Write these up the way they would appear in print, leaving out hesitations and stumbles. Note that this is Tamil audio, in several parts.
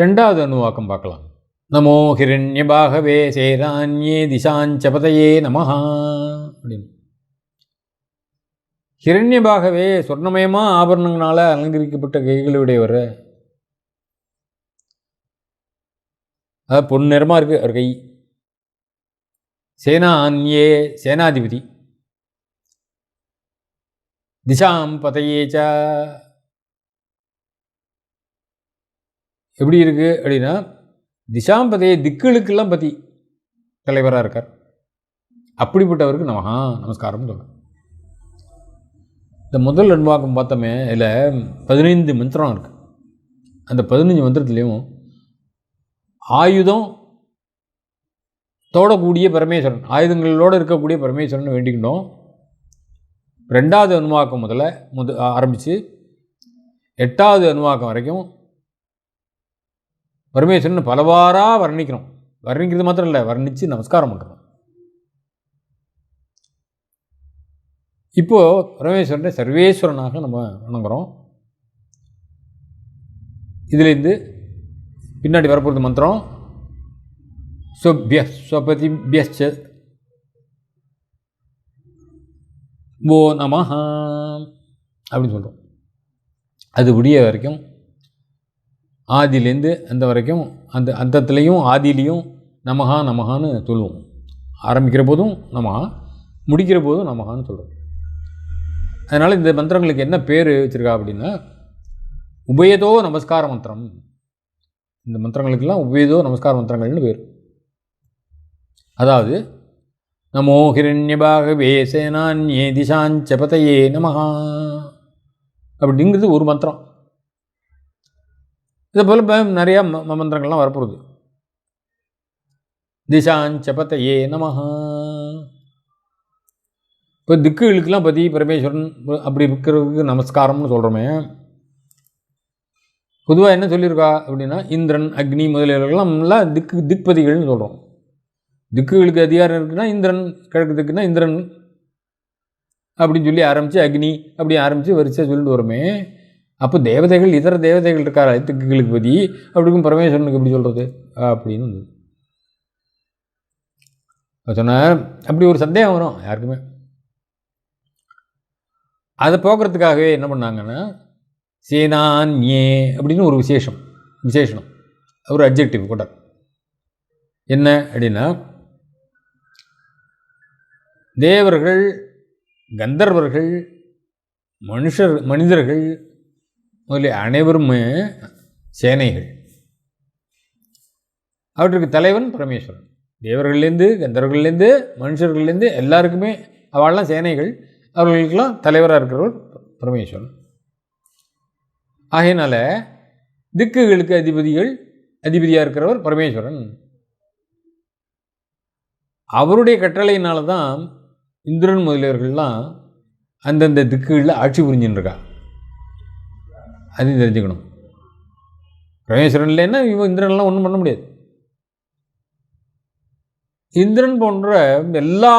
ரெண்டாவது அணுவாக்கம் பார்க்கலாம். நமோ ஹிரண்யபாகவே சேரான்யே திசாஞ்சபதையே நமஹா அப்படின்னு. ஹிரண்யபாகவே சொர்ணமயமாக ஆபரணங்களால் அலங்கரிக்கப்பட்ட கைகளுடையவர். அதாவது பொன் நிறமாக இருக்குது அவர் கை. சேனான்யே சேனாதிபதி. திசாம் பதையேச்ச எப்படி இருக்குது அப்படின்னா, திசாம் பதையே திக்குகளுக்கெல்லாம் பற்றி தலைவராக இருக்கார். அப்படிப்பட்டவருக்கு நமஹா நமஸ்காரம் சொல்கிறேன். இந்த முதல் அன்பாக்கம் பார்த்தோமே, இதில் 15 மந்திரம் இருக்குது. அந்த 15 மந்திரத்துலேயும் ஆயுதம் தோடக்கூடிய பரமேஸ்வரன், ஆயுதங்களோடு இருக்கக்கூடிய பரமேஸ்வரன் வேண்டிக்கிட்டோம். ரெண்டாவது அணுவாக்கம் ஆரம்பித்து 8வது அணுவாக்கம் வரைக்கும் பரமேஸ்வரன் பலவாறாக வர்ணிக்கிறோம். வர்ணிக்கிறது மாத்திரம் இல்லை, வர்ணித்து நமஸ்காரம் பண்ணுறோம். இப்போது பரமேஸ்வரனை சர்வேஸ்வரனாக நம்ம வணங்குறோம். இதுலேருந்து பின்னாடி வரப்போகிறது மந்திரம் ஸ்வப்ய ஸ்வபதிபியச்ச ஓ நமஹா அப்படின்னு சொல்கிறோம். அது விடிய வரைக்கும் ஆதியிலேருந்து அந்த வரைக்கும் அந்த அந்தத்துலேயும் ஆதியிலையும் நமஹா நமஹான்னு சொல்லுவோம். ஆரம்பிக்கிற போதும் நமஹா, முடிக்கிற போதும் நமஹான்னு சொல்கிறோம். அதனால் இந்த மந்திரங்களுக்கு என்ன பேர் வச்சுருக்கா அப்படின்னா, உபயதோ நமஸ்கார மந்திரம். இந்த மந்திரங்களுக்கெல்லாம் உபயதோ நமஸ்கார மந்திரங்கள்னு பேர். அதாவது நமோ ஹிரண்யபாகவே சேனான்யே திசாஞ்சபதையே நமஹா அப்படிங்கிறது ஒரு மந்திரம். இதை போல் நிறையா மந்திரங்கள்லாம் வரப்போகுது. திசாஞ்சபதையே நமஹா. இப்போ திக்குகளுக்கெல்லாம் பற்றி பரமேஸ்வரன் அப்படி இருக்கிறதுக்கு நமஸ்காரம்னு சொல்கிறோமே. பொதுவாக என்ன சொல்லியிருக்கா அப்படின்னா, இந்திரன் அக்னி முதலியவர்கள்லாம் திக்பதிகள்னு சொல்கிறோம். திக்குகளுக்கு அதிகாரம் இருக்குன்னா இந்திரன், கிழக்கு திக்குன்னா இந்திரன் அப்படின்னு சொல்லி ஆரம்பித்து அக்னி அப்படி ஆரம்பித்து வரிசையாக சொல்லிட்டு வருமே. அப்போ தேவதைகள், இதர தேவதைகள் இருக்கார் திக்குகளுக்கு பற்றி, அப்படிக்கும் பரமேஸ்வரனுக்கு எப்படி சொல்கிறது அப்படின்னு சொன்னால் அப்படி ஒரு சந்தேகம் வரும் யாருக்குமே. அதை போக்குறதுக்காகவே என்ன பண்ணாங்கன்னா, சேனான்யே அப்படின்னு ஒரு விசேஷனம் ஒரு அட்ஜெக்டிவ் கூட. என்ன அப்படின்னா, தேவர்கள், கந்தர்வர்கள், மனிதர்கள் முதலிய அனைவருமே சேனைகள். அவற்றுக்கு தலைவன் பரமேஸ்வரன். தேவர்கள்லேருந்து, கந்தர்வர்கள்லேருந்து, மனுஷர்கள்லேருந்து எல்லாருக்குமே அவள்லாம் சேனைகள். அவர்களுக்கெல்லாம் தலைவராக இருக்கிறவர் பரமேஸ்வரன். ஆகையினால திக்குகளுக்கு அதிபதியாக இருக்கிறவர் பரமேஸ்வரன். அவருடைய கட்டளையினால தான் இந்திரன் முதலியவர்கள்லாம் அந்தந்த திக்குகளில் ஆட்சி புரிஞ்சுருக்கா. அதையும் தெரிஞ்சுக்கணும். பரமேஸ்வரன் இல்லைன்னா இந்திரன்லாம் ஒன்றும் பண்ண முடியாது. இந்திரன் போன்ற எல்லா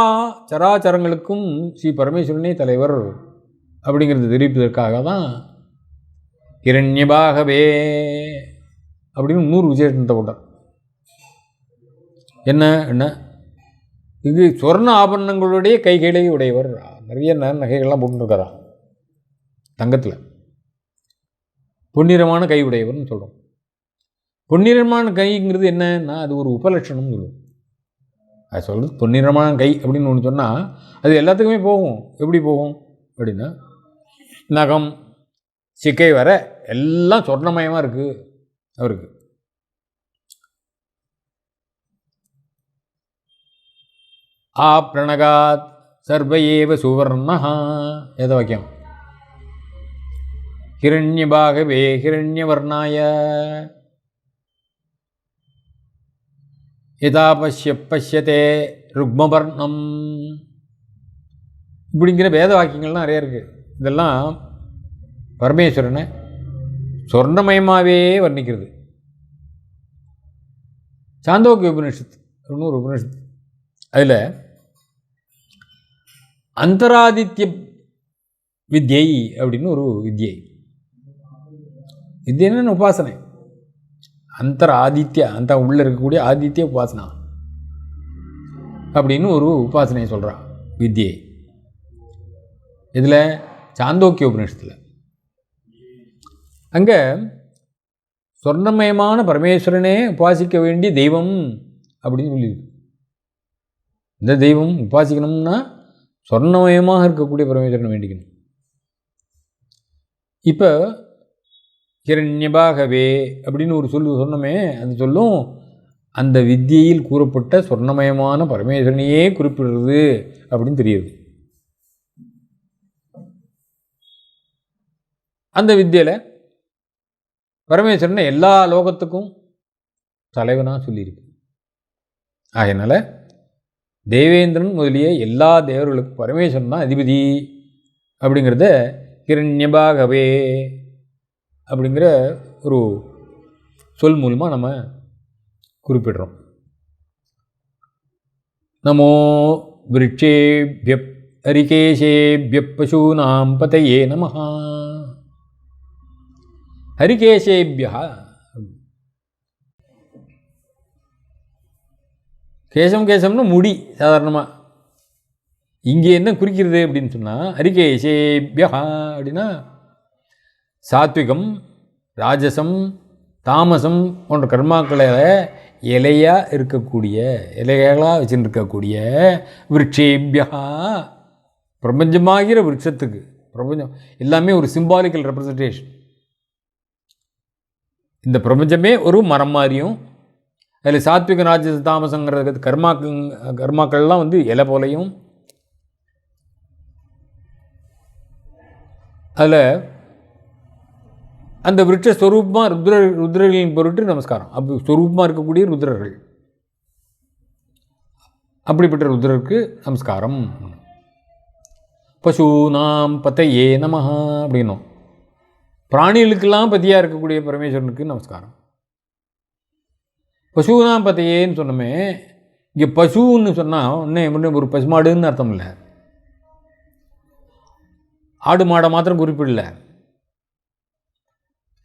சராச்சரங்களுக்கும் ஸ்ரீ பரமேஸ்வரனே தலைவர் அப்படிங்கிறது தெரிவிப்பதற்காக தான் ஹிரண்யபாகவே அப்படின்னு 100 விசேஷத்தை போட்டார். என்ன இது சொர்ண ஆபரணங்களுடைய கைகளை உடையவர். நிறைய நகைகள்லாம் போட்டுருக்காரா தங்கத்தில். பொன்னிறமான கை உடையவர்னு சொல்கிறோம். பொன்னிறமான கைங்கிறது என்னன்னா, அது ஒரு உபலட்சணம்னு சொல்லுவோம். அது சொல்கிறது பொன்னிறமான கை அப்படின்னு ஒன்று சொன்னால் அது எல்லாத்துக்குமே போகும். எப்படி போகும் அப்படின்னா, நகம் சிக்கை வர எல்லாம் சொர்ணமயமாக இருக்குது அவருக்கு. பிரணகாத் சர்வயேவ சுவர்ணஹா ஏத வாக்கியம். ஹிரண்யபாகவே ஹிரண்யவர்ணாய யதா பஷ்யத்தே ருக்மவர்ணம் இப்படிங்கிற வேத வாக்கியங்கள்லாம் நிறைய இருக்குது. இதெல்லாம் பரமேஸ்வரனை சொர்ணமயமாகவே வர்ணிக்கிறது. சாந்தோக்கிய உபனிஷத்து அப்படின்னு ஒரு உபனிஷத்து, அதில் அந்தராதித்ய வித்யை அப்படின்னு ஒரு வித்யை. வித்யன்னு உபாசனை. அந்த உள்ளே இருக்கக்கூடிய ஆதித்ய உபாசனா அப்படின்னு ஒரு உபாசனையை சொல்கிறான் வித்யை. இதில் சாந்தோக்கிய உபநிஷத்தில் அங்கே சொர்ணமயமான பரமேஸ்வரனே உபாசிக்க வேண்டிய தெய்வம் அப்படின்னு சொல்லியிருக்கு. இந்த தெய்வம் உபாசிக்கணும்னா சொர்ணமயமாக இருக்கக்கூடிய பரமேஸ்வரனை வேண்டிக்கணும். இப்போ ஹிரண்யபாகவே அப்படின்னு ஒரு சொன்னமே, அது சொல்லும் அந்த வித்தியில் கூறப்பட்ட சொர்ணமயமான பரமேஸ்வரனையே குறிப்பிடுறது அப்படின்னு தெரியுது. அந்த வித்தியில் பரமேஸ்வரனை எல்லா லோகத்துக்கும் தலைவனாக சொல்லியிருக்கு. அதனால் தேவேந்திரன் முதலிய எல்லா தேவர்களுக்கும் பரமேஸ்வரன் தான் அதிபதி அப்படிங்கிறத ஹிரண்யபாகவே அப்படிங்கிற ஒரு சொல் மூலமாக நம்ம குறிப்பிடுறோம். நமோ விருட்சேபிய ஹரிகேசேபிய பசூனாம் பதயே நமஹ. ஹரிகேசேபியா, கேசம்னு முடி சாதாரணமாக. இங்கே என்ன குறிக்கிறது அப்படின்னு சொன்னால் ஹரிகேசேபியா அப்படின்னா சாத்விகம், ராஜசம், தாமசம் போன்ற கர்மாக்களை இலையாக இருக்கக்கூடிய, இலைகளாக வச்சுருக்கக்கூடிய விருட்சேபியா, பிரபஞ்சமாகிற விருட்சத்துக்கு, பிரபஞ்சம் எல்லாமே ஒரு சிம்பாலிக்கல் ரெப்ரசன்டேஷன். இந்த பிரபஞ்சமே ஒரு மரம் மாதிரியும், அதில் சாத்விக, ராஜச, தாமசங்கிறது கர்மாக்கள்லாம் இலை போலையும், அதில் அந்த விருட்ச ஸ்வரூபமாக ருத்ரர்களின் பொருட்டு நமஸ்காரம். அப்படி ஸ்வரூபமாக இருக்கக்கூடிய ருத்ரர்கள், அப்படிப்பட்ட ருத்ரருக்கு நமஸ்காரம். பசூனாம் பதயே நமஹ அப்படின்னும், பிராணிகளுக்கெல்லாம் பத்தியாக இருக்கக்கூடிய பரமேஸ்வரனுக்கு நமஸ்காரம். பசூனாம் பதையேன்னு சொன்னோமே, இங்கே பசுன்னு சொன்னால் ஒன்றே ஒரு பசுமாடுன்னு அர்த்தம் இல்லை, ஆடு மாடை மாத்திரம் குறிப்பிடல.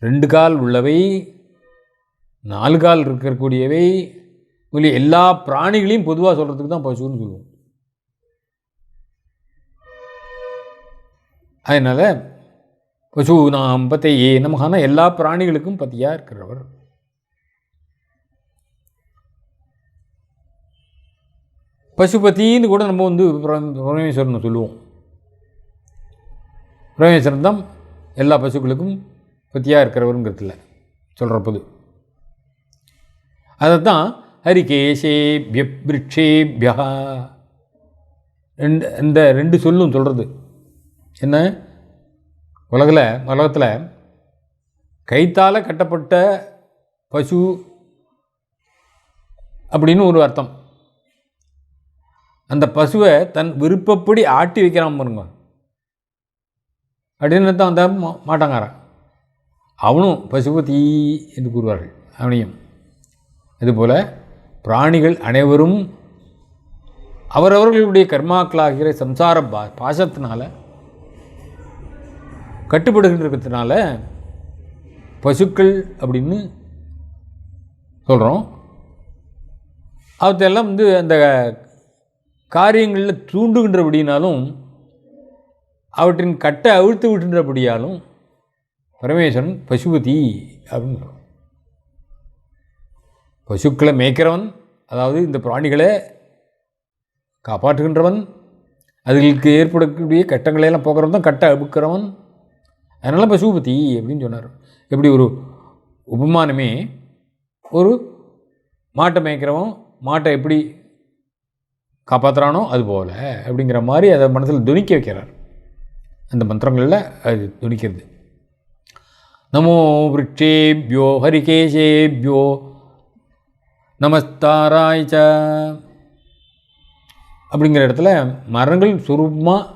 2 கால் உள்ளவை, 4 கால் இருக்கக்கூடியவை, எல்லா பிராணிகளையும் பொதுவாக சொல்கிறதுக்கு தான் பசுன்னு சொல்லுவோம். அதனால் பசூனாம் பதையே நமஹான எல்லா பிராணிகளுக்கும் பத்தியாக இருக்கிறவர். பசுபதின்னு கூட நம்ம பரமேஸ்வரன் சொல்லுவோம். பரமேஸ்வரன் தான் எல்லா பசுக்களுக்கும் பத்தியாக இருக்கிறவருங்கிறதுல சொல்கிற பொது. அதைத்தான் ஹரிகேசேபிய விருட்சேபியா இந்த 2 சொல்லும் சொல்கிறது. என்ன, உலகத்தில் கைத்தால் கட்டப்பட்ட பசு அப்படின்னு ஒரு அர்த்தம். அந்த பசுவை தன் விருப்பப்படி ஆட்டி வைக்கிறான் பாருங்க, அப்படின்னு தான் அந்த மாட்டாங்காரன், அவனும் பசுபதி என்று கூறுவார்கள். அவனையும் இதுபோல் பிராணிகள் அனைவரும் அவரவர்களுடைய கர்மாக்களாகிற சம்சார பாசத்தினால கட்டுப்படுகின்றதுனால பசுக்கள் அப்படின்னு சொல்கிறோம். அவற்றெல்லாம் அந்த காரியங்களில் தூண்டுகின்றபடினாலும் அவற்றின் கட்டை அவிழ்த்து விட்டுன்றபடியாலும் பரமேஸ்வரன் பசுபதி அப்படின்னு சொல்கிறோம். பசுக்களை மேய்க்கிறவன், அதாவது இந்த பிராணிகளை காப்பாற்றுகின்றவன், அதுகளுக்கு ஏற்படக்கூடிய கட்டங்களையெல்லாம் போக்குறவன் தான் கட்டை அவுக்கிறவன். அதனால் பசுபதி அப்படின்னு சொன்னார். எப்படி ஒரு உபமானமே, ஒரு மாட்டை மேய்க்கிறவன் மாட்டை எப்படி காப்பாற்றுறானோ அதுபோல் அப்படிங்கிற மாதிரி அதை மனசில் துணிக்க வைக்கிறார். அந்த மந்திரங்களில் அது துணிக்கிறது. நமோ விருட்சேபியோ ஹரிகேசேபியோ நமஸ்தாராய்ச்ச அப்படிங்கிற இடத்துல மரங்கள் சுரூபமாக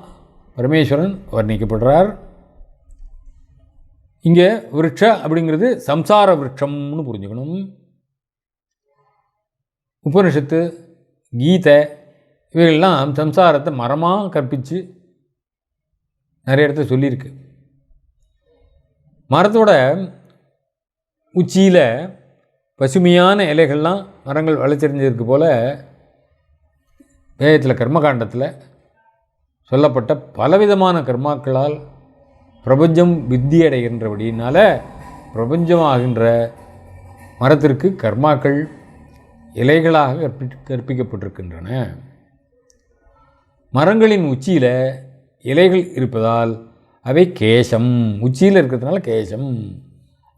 பரமேஸ்வரன் வர்ணிக்கப்படுறார். இங்கே விருட்ச அப்படிங்கிறது சம்சார விருட்சம்னு புரிஞ்சுக்கணும். உபனிஷத்து, கீதை இவைகள்லாம் சம்சாரத்தை மரமாக கற்பித்து நிறைய இடத்துல சொல்லியிருக்கு. மரத்தோட உச்சியில் பசுமையான இலைகள்லாம் மரங்கள் வளர்ச்சிருந்திருக்கு போல் வேதத்தில் கர்மகாண்டத்தில் சொல்லப்பட்ட பலவிதமான கர்மாக்களால் பிரபஞ்சம் வித்தி அடைகின்றபடியினால பிரபஞ்சமாகின்ற மரத்திற்கு கர்மாக்கள் இலைகளாக கற்பிக்கப்பட்டிருக்கின்றன. மரங்களின் உச்சியில் இலைகள் இருப்பதால் அவை கேசம், உச்சியில் இருக்கிறதுனால கேசம்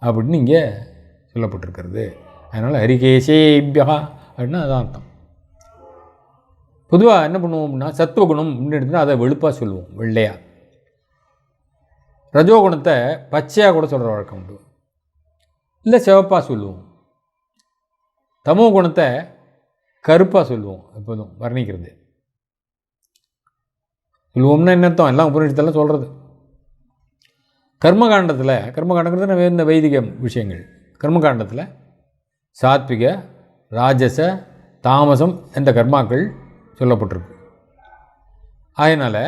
அப்படின்னு இங்கே சொல்லப்பட்டிருக்கிறது. அதனால் ஹரிகேசேபியா அப்படின்னா அதான் அர்த்தம். பொதுவாக என்ன பண்ணுவோம் அப்படின்னா சத்துவகுணம் அப்படின்னு எடுத்துன்னா அதை வெளுப்பாக சொல்லுவோம், வெள்ளையாக. ரஜோகுணத்தை பச்சையாக கூட சொல்கிற வழக்கம் உண்டு, இல்லை சிவப்பாக சொல்லுவோம். தமோ குணத்தை கருப்பாக சொல்லுவோம், எப்போதும் வர்ணிக்கிறது. சொல்லுவோம்னா என்ன அர்த்தம்? எல்லாம் உபநிஷத்தெல்லாம் சொல்கிறது. கர்மகாண்டங்கிறது நம்ம இந்த வைதிக விஷயங்கள். கர்மகாண்டத்தில் சாத்விக, ராஜச, தாமசம் என்ற கர்மாக்கள் சொல்லப்பட்டிருக்கு. அதனால்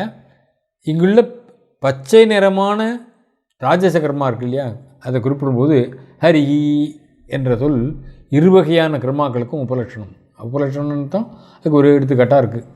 இங்குள்ள பச்சை நிறமான ராஜச கர்மா இருக்கு இல்லையா, அதை குறிப்பிடும்போது ஹரி என்ற சொல் இருவகையான கர்மாக்களுக்கும் உபலட்சணம். உபலட்சணம் தான் அதுக்கு ஒரு எடுத்துக்காட்டாக இருக்குது.